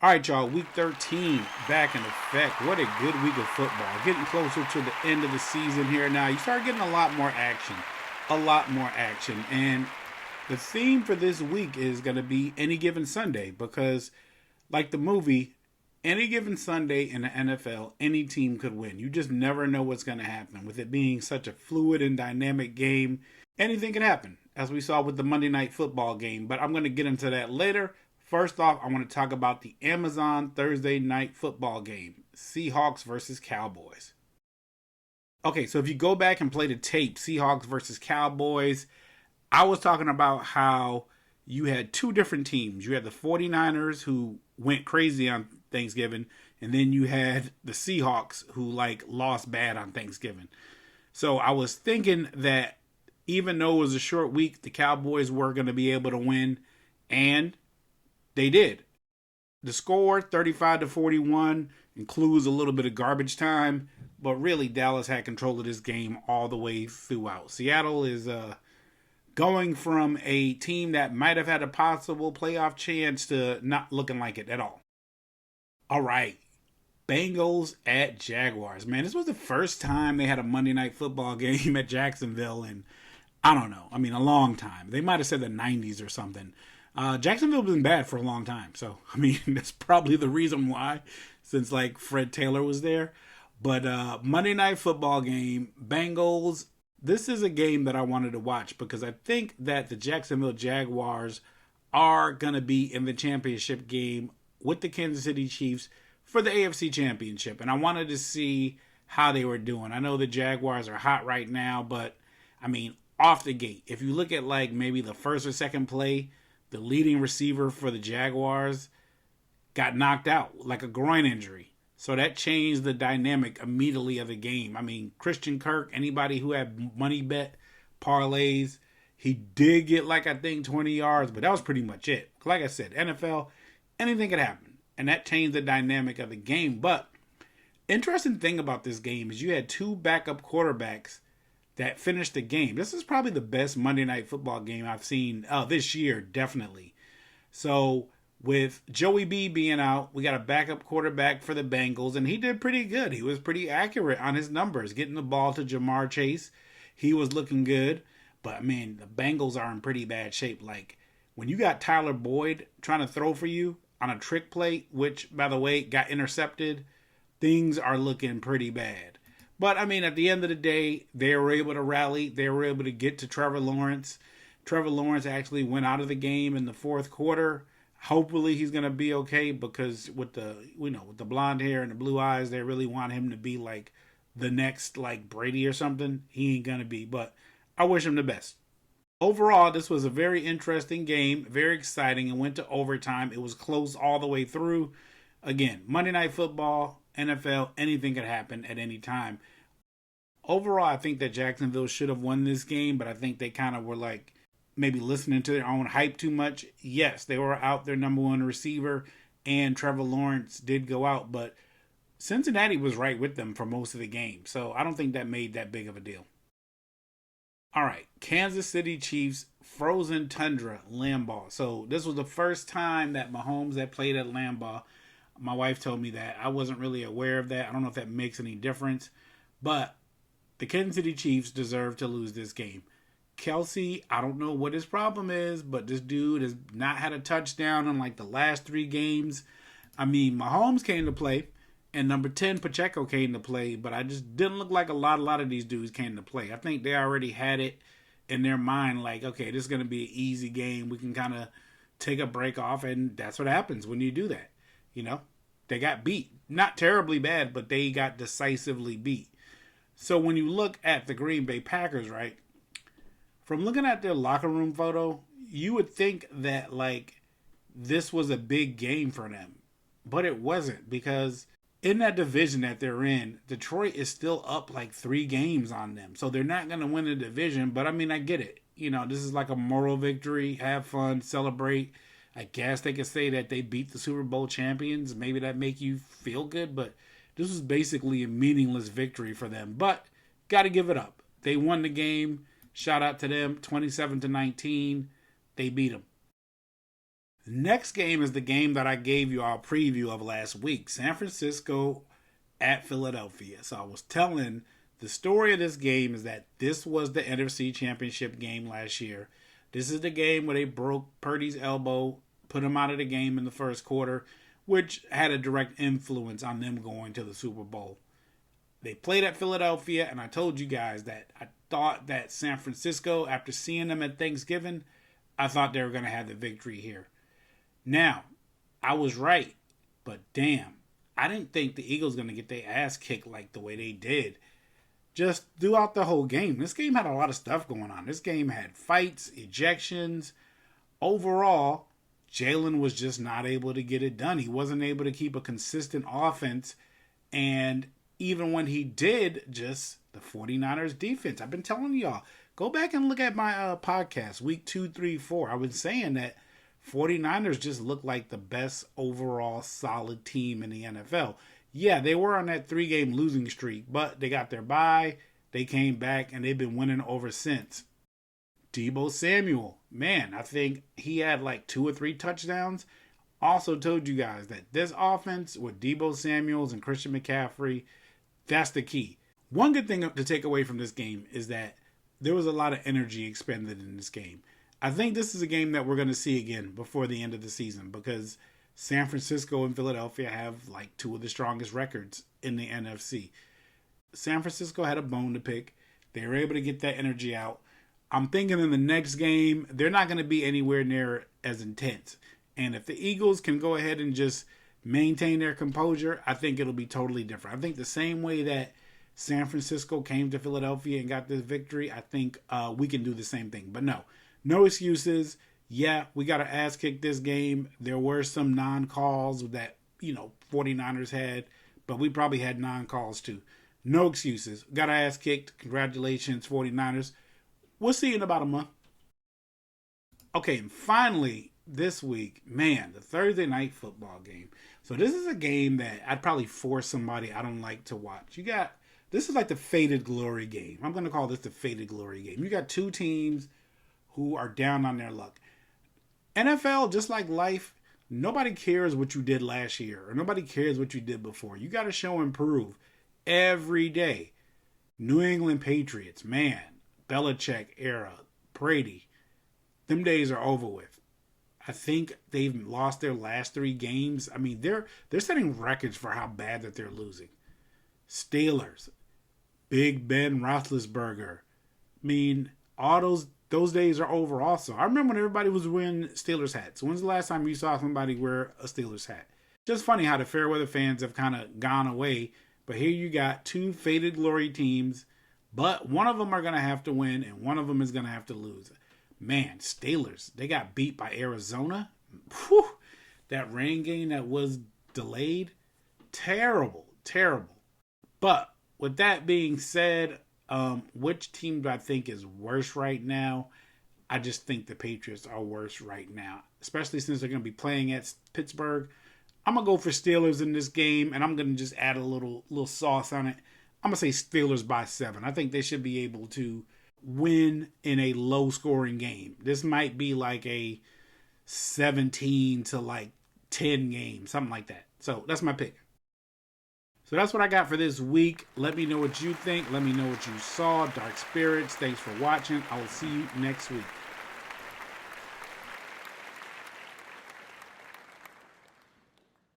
All right, y'all, week 13 back in effect. What a good week of football. Getting closer to the end of the season here now. You start getting a lot more action. A lot more action. And the theme for this week is going to be any given Sunday because, like the movie, any given Sunday in the NFL, any team could win. You just never know what's going to happen. With it being such a fluid and dynamic game, anything can happen, as we saw with the Monday Night Football game. But I'm going to get into that later. First off, I want to talk about the Amazon Thursday Night Football game, Seahawks versus Cowboys. Okay, so if you go back and play the tape, Seahawks versus Cowboys, I was talking about how you had two different teams. You had the 49ers who went crazy on Thanksgiving, and then you had the Seahawks who lost bad on Thanksgiving. So I was thinking that even though it was a short week, the Cowboys were going to be able to win, and they did. The score, 35-41, includes a little bit of garbage time, but really Dallas had control of this game all the way throughout. Seattle is going from a team that might have had a possible playoff chance to not looking like it at all. All right, Bengals at Jaguars. Man, this was the first time they had a Monday Night Football game at Jacksonville in, I don't know, a long time. They might have said the 90s or something. Jacksonville's been bad for a long time. So, that's probably the reason why, since Fred Taylor was there. But Monday Night Football game, Bengals, this is a game that I wanted to watch because I think that the Jacksonville Jaguars are going to be in the championship game with the Kansas City Chiefs for the AFC Championship. And I wanted to see how they were doing. I know the Jaguars are hot right now, but, off the gate, if you look at maybe the first or second play, the leading receiver for the Jaguars got knocked out like a groin injury. So that changed the dynamic immediately of the game. Christian Kirk, anybody who had money bet parlays, he did get 20 yards, but that was pretty much it. Like I said, NFL, anything could happen. And that changed the dynamic of the game. But interesting thing about this game is you had two backup quarterbacks that finished the game. This is probably the best Monday Night Football game I've seen this year, definitely. So with Joey B being out, we got a backup quarterback for the Bengals, and he did pretty good. He was pretty accurate on his numbers, getting the ball to Jamar Chase. He was looking good. But, the Bengals are in pretty bad shape. When you got Tyler Boyd trying to throw for you on a trick play, which, by the way, got intercepted, things are looking pretty bad. But, at the end of the day, they were able to rally. They were able to get to Trevor Lawrence. Trevor Lawrence actually went out of the game in the fourth quarter. Hopefully he's going to be okay because with the blonde hair and the blue eyes, they really want him to be the next Brady or something. He ain't going to be, but I wish him the best. Overall, this was a very interesting game, very exciting. It went to overtime. It was close all the way through. Again, Monday Night Football, NFL, anything could happen at any time. Overall, I think that Jacksonville should have won this game, but I think they kind of were maybe listening to their own hype too much. Yes, they were out their number one receiver, and Trevor Lawrence did go out, but Cincinnati was right with them for most of the game, so I don't think that made that big of a deal. All right, Kansas City Chiefs, Frozen Tundra, Lambeau. So this was the first time that Mahomes had played at Lambeau. My wife told me that. I wasn't really aware of that. I don't know if that makes any difference. But the Kansas City Chiefs deserve to lose this game. Kelsey, I don't know what his problem is, but this dude has not had a touchdown in the last three games. Mahomes came to play, and number 10, Pacheco, came to play, but I just didn't look like a lot of these dudes came to play. I think they already had it in their mind, okay, this is going to be an easy game. We can kind of take a break off, and that's what happens when you do that. They got beat. Not terribly bad, but they got decisively beat. So when you look at the Green Bay Packers, right, from looking at their locker room photo, you would think that, this was a big game for them. But it wasn't, because in that division that they're in, Detroit is still up 3 games on them. So they're not going to win the division, but I get it. This is a moral victory. Have fun, celebrate. I guess they could say that they beat the Super Bowl champions. Maybe that make you feel good, but this was basically a meaningless victory for them. But got to give it up. They won the game. Shout out to them, 27-19. They beat them. Next game is the game that I gave you our preview of last week, San Francisco at Philadelphia. So I was telling the story of this game is that this was the NFC Championship game last year. This is the game where they broke Purdy's elbow, put him out of the game in the first quarter, which had a direct influence on them going to the Super Bowl. They played at Philadelphia, and I told you guys that I thought that San Francisco, after seeing them at Thanksgiving, I thought they were going to have the victory here. Now, I was right, but damn, I didn't think the Eagles going to get their ass kicked like the way they did. Just throughout the whole game. This game had a lot of stuff going on. This game had fights, ejections. Overall, Jalen was just not able to get it done. He wasn't able to keep a consistent offense. And even when he did, just the 49ers defense. I've been telling y'all, go back and look at my podcast, week 2, 3, 4. I was saying that 49ers just look like the best overall solid team in the NFL. Yeah, they were on that 3-game losing streak, but they got their bye, they came back, and they've been winning over since. Deebo Samuel, man, I think he had like 2 or 3 touchdowns. Also told you guys that this offense with Deebo Samuels and Christian McCaffrey, that's the key. One good thing to take away from this game is that there was a lot of energy expended in this game. I think this is a game that we're going to see again before the end of the season because San Francisco and Philadelphia have like 2 of the strongest records in the NFC. San Francisco had a bone to pick. They were able to get that energy out. I'm thinking in the next game, they're not going to be anywhere near as intense. And if the Eagles can go ahead and just maintain their composure, I think it'll be totally different. I think the same way that San Francisco came to Philadelphia and got this victory, I think we can do the same thing. But no excuses. Yeah, we got to ass kick this game. There were some non-calls that, 49ers had, but we probably had non-calls too. No excuses. Got our ass kicked. Congratulations, 49ers. We'll see you in about a month. Okay, and finally, this week, man, the Thursday night football game. So this is a game that I'd probably force somebody I don't like to watch. This is like the Faded Glory game. I'm going to call this the Faded Glory game. You got 2 teams who are down on their luck. NFL, just like life, nobody cares what you did last year or nobody cares what you did before. You got to show and prove every day. New England Patriots, man, Belichick era, Brady, them days are over with. I think they've lost their last 3 games. I mean, they're setting records for how bad that they're losing. Steelers, Big Ben Roethlisberger. I mean, all those days are over also. I remember when everybody was wearing Steelers hats. When's the last time you saw somebody wear a Steelers hat? Just funny how the Fairweather fans have kind of gone away. But here you got 2 Faded Glory teams, but one of them are going to have to win and one of them is going to have to lose. Man, Steelers, they got beat by Arizona. Whew, that rain game that was delayed. Terrible. But with that being said, which team do I think is worse right now? I just think the Patriots are worse right now, especially since they're going to be playing at Pittsburgh. I'm going to go for Steelers in this game, and I'm going to just add a little sauce on it. I'm going to say Steelers by 7. I think they should be able to win in a low-scoring game. This might be like a 17 to like 10 game, something like that. So that's my pick. So that's what I got for this week. Let me know what you think. Let me know what you saw. Dark Spirits, thanks for watching. I will see you next week.